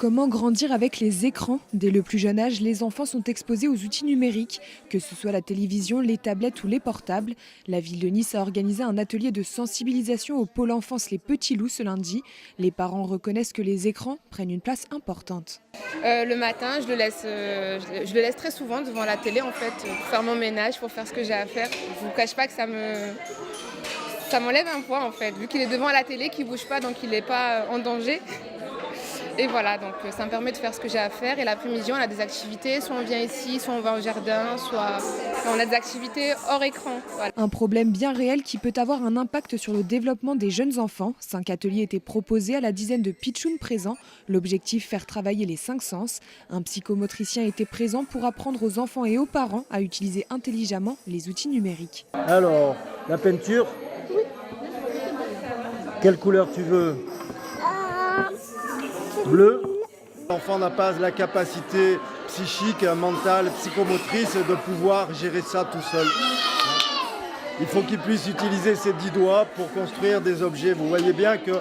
Comment grandir avec les écrans? Dès le plus jeune âge, les enfants sont exposés aux outils numériques, que ce soit la télévision, les tablettes ou les portables. La ville de Nice a organisé un atelier de sensibilisation au pôle enfance Les Petits Loups ce lundi. Les parents reconnaissent que les écrans prennent une place importante. Le matin, je le laisse très souvent devant la télé en fait, pour faire mon ménage, pour faire ce que j'ai à faire. Je ne vous cache pas que ça m'enlève un poids en fait, vu qu'il est devant la télé, qu'il ne bouge pas, donc il n'est pas en danger. Et voilà, donc ça me permet de faire ce que j'ai à faire. Et l'après-midi, on a des activités, soit on vient ici, soit on va au jardin, soit on a des activités hors écran. Voilà. Un problème bien réel qui peut avoir un impact sur le développement des jeunes enfants. 5 ateliers étaient proposés à la dizaine de pitchouns présents. L'objectif, faire travailler les 5 sens. Un psychomotricien était présent pour apprendre aux enfants et aux parents à utiliser intelligemment les outils numériques. Alors, la peinture, quelle couleur tu veux? Bleu. L'enfant n'a pas la capacité psychique, mentale, psychomotrice de pouvoir gérer ça tout seul. Il faut qu'il puisse utiliser ses 10 doigts pour construire des objets. Vous voyez bien qu'il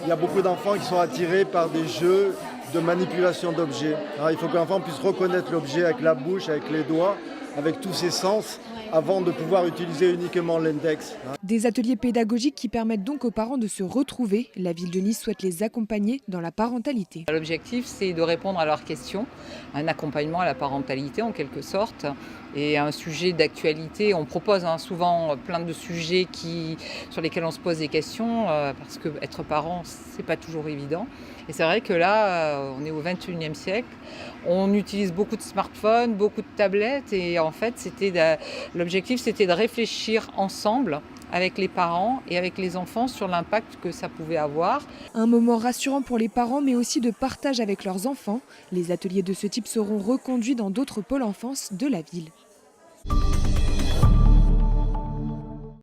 y a beaucoup d'enfants qui sont attirés par des jeux de manipulation d'objets. Alors, il faut que l'enfant puisse reconnaître l'objet avec la bouche, avec les doigts, avec tous ses sens, avant de pouvoir utiliser uniquement l'index. Des ateliers pédagogiques qui permettent donc aux parents de se retrouver. La ville de Nice souhaite les accompagner dans la parentalité. L'objectif, c'est de répondre à leurs questions, un accompagnement à la parentalité en quelque sorte, et un sujet d'actualité. On propose souvent plein de sujets sur lesquels on se pose des questions, parce que être parent, c'est pas toujours évident. Et c'est vrai que là, on est au 21e siècle, on utilise beaucoup de smartphones, beaucoup de tablettes, et en fait, l'objectif, c'était de réfléchir ensemble avec les parents et avec les enfants sur l'impact que ça pouvait avoir. Un moment rassurant pour les parents, mais aussi de partage avec leurs enfants. Les ateliers de ce type seront reconduits dans d'autres pôles enfance de la ville.